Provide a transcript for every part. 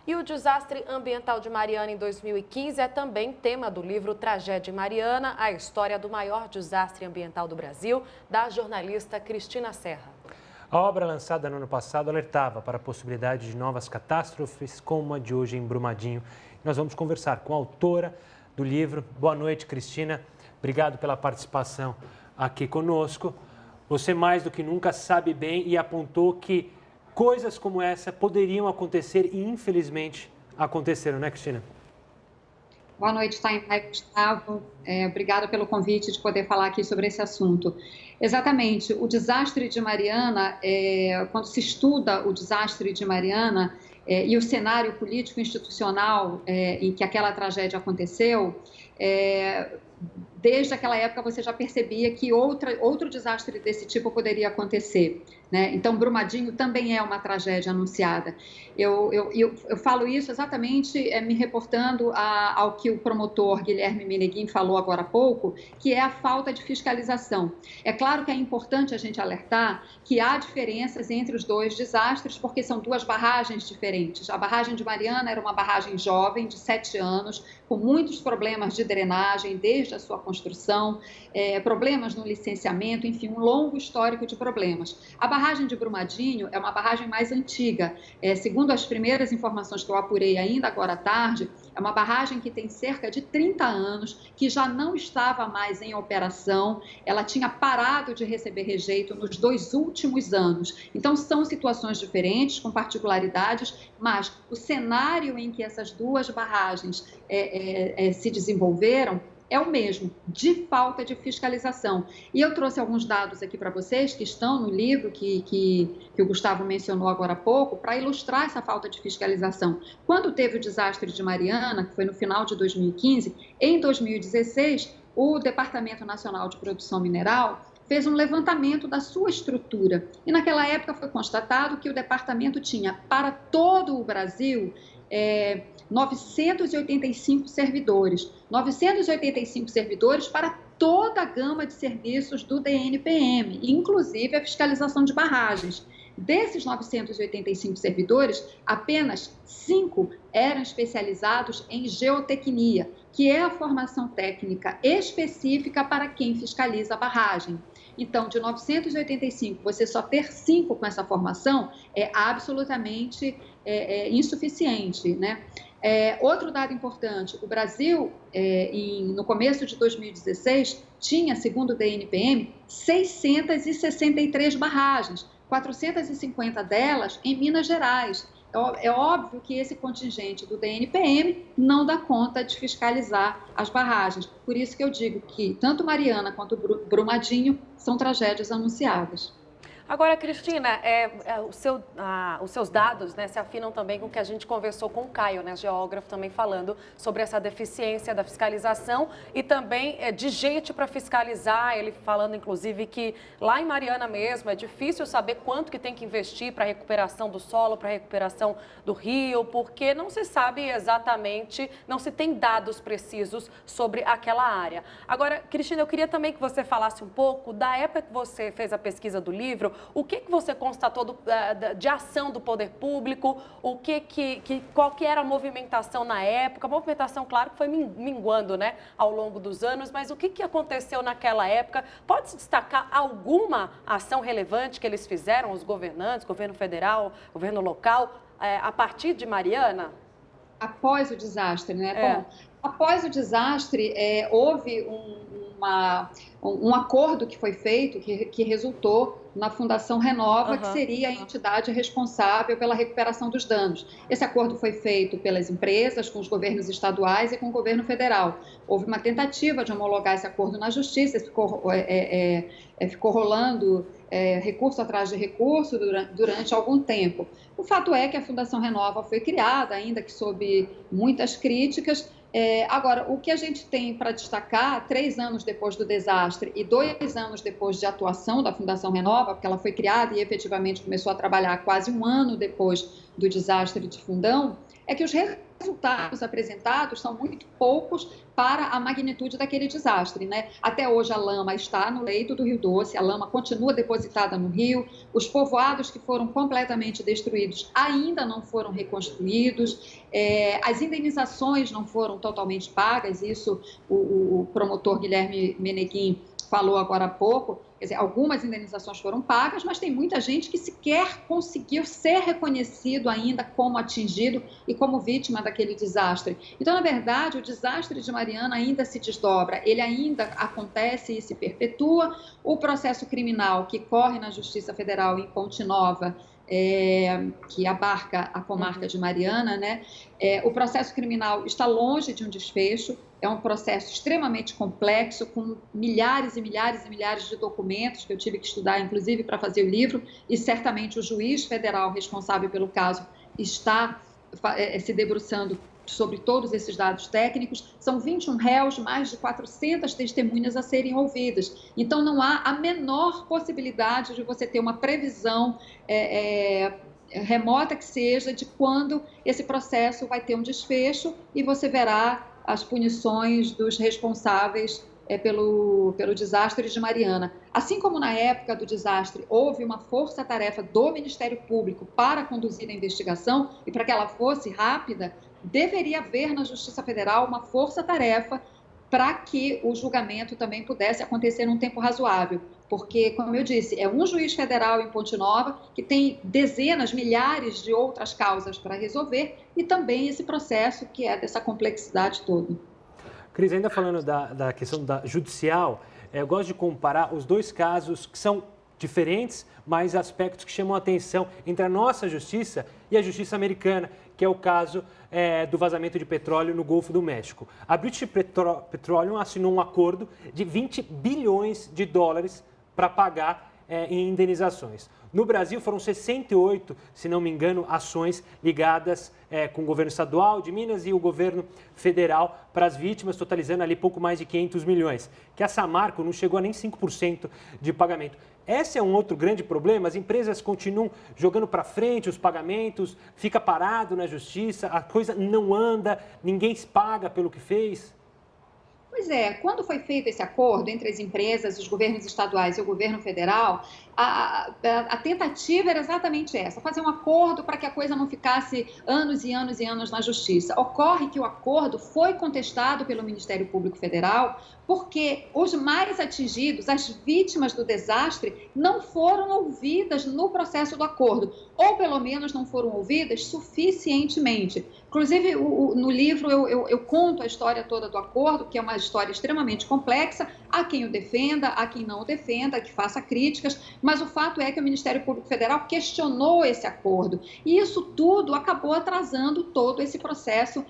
E o desastre ambiental de Mariana em 2015 é também tema do livro Tragédia Mariana, a história do maior desastre ambiental do Brasil, da jornalista Cristina Serra. A obra, lançada no ano passado, alertava para a possibilidade de novas catástrofes como a de hoje em Brumadinho. Nós vamos conversar com a autora do livro. Boa noite, Cristina. Obrigado pela participação aqui conosco. Você mais do que nunca sabe bem e apontou que coisas como essa poderiam acontecer e, infelizmente, aconteceram, né, Cristina? Boa noite, Tainá e Gustavo. Obrigada pelo convite de poder falar aqui sobre esse assunto. Exatamente, o desastre de Mariana, quando se estuda o desastre de Mariana e o cenário político institucional em que aquela tragédia aconteceu, desde aquela época você já percebia que outro desastre desse tipo poderia acontecer, né? Então, Brumadinho também é uma tragédia anunciada. Eu falo isso exatamente me reportando ao que o promotor Guilherme Meneguin falou agora há pouco, que é a falta de fiscalização. É claro que é importante a gente alertar que há diferenças entre os dois desastres, porque são duas barragens diferentes. A barragem de Mariana era uma barragem jovem, de 7 anos, com muitos problemas de drenagem desde a sua construção, problemas no licenciamento, enfim, um longo histórico de problemas. A barragem de Brumadinho é uma barragem mais antiga. Segundo as primeiras informações que eu apurei ainda agora à tarde, é uma barragem que tem cerca de 30 anos, que já não estava mais em operação, ela tinha parado de receber rejeito nos 2 últimos anos. Então, são situações diferentes, com particularidades, mas o cenário em que essas duas barragens se desenvolveram é o mesmo, de falta de fiscalização. E eu trouxe alguns dados aqui para vocês, que estão no livro que o Gustavo mencionou agora há pouco, para ilustrar essa falta de fiscalização. Quando teve o desastre de Mariana, que foi no final de 2015, em 2016, o Departamento Nacional de Produção Mineral fez um levantamento da sua estrutura. E naquela época foi constatado que o departamento tinha, para todo o Brasil, 985 servidores. 985 servidores para toda a gama de serviços do DNPM, inclusive a fiscalização de barragens. Desses 985 servidores, apenas 5 eram especializados em geotecnia, que é a formação técnica específica para quem fiscaliza a barragem. Então, de 985, você só ter 5 com essa formação é absolutamente insuficiente, né? Outro dado importante, o Brasil, no começo de 2016, tinha, segundo o DNPM, 663 barragens, 450 delas em Minas Gerais. É óbvio que esse contingente do DNPM não dá conta de fiscalizar as barragens. Por isso que eu digo que tanto Mariana quanto Brumadinho são tragédias anunciadas. Agora, Cristina, os seus dados, né, se afinam também com o que a gente conversou com o Caio, né, geógrafo, também falando sobre essa deficiência da fiscalização e também de gente para fiscalizar, ele falando inclusive que lá em Mariana mesmo é difícil saber quanto que tem que investir para a recuperação do solo, para a recuperação do rio, porque não se sabe exatamente, não se tem dados precisos sobre aquela área. Agora, Cristina, eu queria também que você falasse um pouco da época que você fez a pesquisa do livro. O que você constatou de ação do poder público? Qual que era a movimentação na época? A movimentação, claro, que foi minguando, né, ao longo dos anos, mas o que aconteceu naquela época? Pode-se destacar alguma ação relevante que eles fizeram, os governantes, governo federal, governo local, a partir de Mariana? Após o desastre, né? Bom, após o desastre, houve um acordo que foi feito, que resultou na Fundação Renova, que seria a entidade responsável pela recuperação dos danos. Esse acordo foi feito pelas empresas, com os governos estaduais e com o governo federal. Houve uma tentativa de homologar esse acordo na Justiça, ficou rolando recurso atrás de recurso durante algum tempo. O fato é que a Fundação Renova foi criada, ainda que sob muitas críticas. Agora, o que a gente tem para destacar, 3 anos depois do desastre e 2 anos depois de atuação da Fundação Renova, porque ela foi criada e efetivamente começou a trabalhar quase 1 ano depois do desastre de Fundão, é que os resultados apresentados são muito poucos para a magnitude daquele desastre, né? Até hoje a lama está no leito do Rio Doce, a lama continua depositada no rio, os povoados que foram completamente destruídos ainda não foram reconstruídos, as indenizações não foram totalmente pagas, isso o promotor Guilherme Meneguin falou agora há pouco. Quer dizer, algumas indenizações foram pagas, mas tem muita gente que sequer conseguiu ser reconhecido ainda como atingido e como vítima daquele desastre. Então, na verdade, o desastre de Mariana ainda se desdobra, ele ainda acontece e se perpetua. O processo criminal que corre na Justiça Federal em Ponte Nova, que abarca a comarca de Mariana, né? O processo criminal está longe de um desfecho, é um processo extremamente complexo, com milhares e milhares e milhares de documentos que eu tive que estudar, inclusive, para fazer o livro, e certamente o juiz federal responsável pelo caso está se debruçando sobre todos esses dados técnicos. São 21 réus, mais de 400 testemunhas a serem ouvidas. Então, não há a menor possibilidade de você ter uma previsão remota que seja de quando esse processo vai ter um desfecho e você verá as punições dos responsáveis pelo desastre de Mariana. Assim como na época do desastre houve uma força-tarefa do Ministério Público para conduzir a investigação e para que ela fosse rápida, deveria haver na Justiça Federal uma força-tarefa para que o julgamento também pudesse acontecer num tempo razoável. Porque, como eu disse, é um juiz federal em Ponte Nova que tem dezenas, milhares de outras causas para resolver e também esse processo que é dessa complexidade toda. Cris, ainda falando da questão da judicial, eu gosto de comparar os dois casos que são diferentes, mas aspectos que chamam a atenção entre a nossa justiça e a justiça americana, que é o caso do vazamento de petróleo no Golfo do México. A British Petroleum assinou um acordo de 20 bilhões de dólares para pagar em indenizações. No Brasil, foram 68, se não me engano, ações ligadas com o governo estadual de Minas e o governo federal para as vítimas, totalizando ali pouco mais de 500 milhões, que a Samarco não chegou a nem 5% de pagamento. Esse é um outro grande problema, as empresas continuam jogando para frente os pagamentos, fica parado na justiça, a coisa não anda, ninguém paga pelo que fez. Pois é, quando foi feito esse acordo entre as empresas, os governos estaduais e o governo federal, a tentativa era exatamente essa, fazer um acordo para que a coisa não ficasse anos e anos e anos na justiça. Ocorre que o acordo foi contestado pelo Ministério Público Federal porque os mais atingidos, as vítimas do desastre, não foram ouvidas no processo do acordo, ou pelo menos não foram ouvidas suficientemente. Inclusive, no livro eu conto a história toda do acordo, que é uma história extremamente complexa, há quem o defenda, há quem não o defenda, que faça críticas, mas o fato é que o Ministério Público Federal questionou esse acordo, e isso tudo acabou atrasando todo esse processo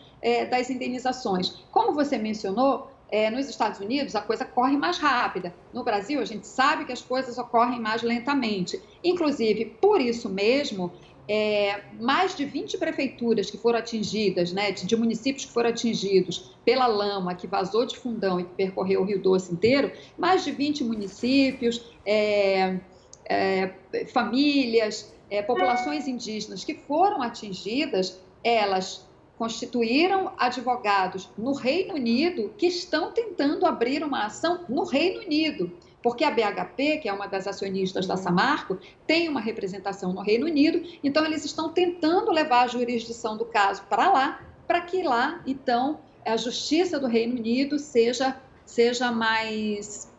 das indenizações. Como você mencionou, nos Estados Unidos a coisa corre mais rápida. No Brasil, a gente sabe que as coisas ocorrem mais lentamente. Inclusive, por isso mesmo, mais de 20 prefeituras que foram atingidas, né, de municípios que foram atingidos pela lama que vazou de Fundão e que percorreu o Rio Doce inteiro, mais de 20 municípios, famílias, populações indígenas que foram atingidas, elas constituíram advogados no Reino Unido que estão tentando abrir uma ação no Reino Unido, porque a BHP, que é uma das acionistas da Samarco, tem uma representação no Reino Unido, então eles estão tentando levar a jurisdição do caso para lá, para que lá, então, a justiça do Reino Unido seja mais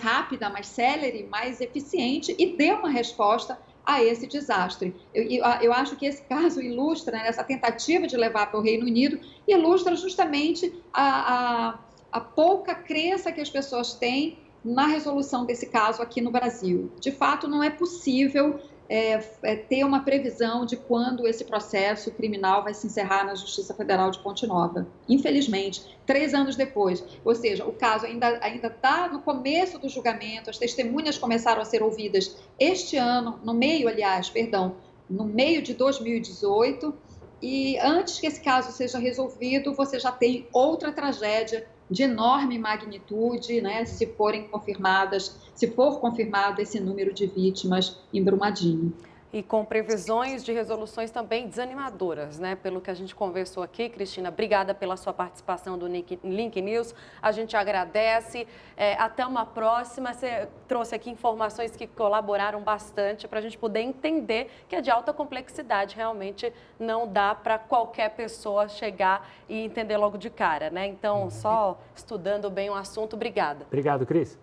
rápida, mais célere, mais eficiente e dê uma resposta a esse desastre. Eu acho que esse caso ilustra, né, essa tentativa de levar para o Reino Unido, ilustra justamente a pouca crença que as pessoas têm na resolução desse caso aqui no Brasil. De fato, não é possível ter uma previsão de quando esse processo criminal vai se encerrar na Justiça Federal de Ponte Nova. Infelizmente, 3 anos depois, ou seja, o caso ainda está no começo do julgamento, as testemunhas começaram a ser ouvidas este ano, no meio de 2018, e antes que esse caso seja resolvido, você já tem outra tragédia de enorme magnitude, né, se for confirmado esse número de vítimas em Brumadinho. e com previsões de resoluções também desanimadoras, né? Pelo que a gente conversou aqui, Cristina, obrigada pela sua participação do Link News, a gente agradece, até uma próxima. Você trouxe aqui informações que colaboraram bastante para a gente poder entender que é de alta complexidade, realmente não dá para qualquer pessoa chegar e entender logo de cara, né? Então, só estudando bem o assunto, obrigada. Obrigado, Cris.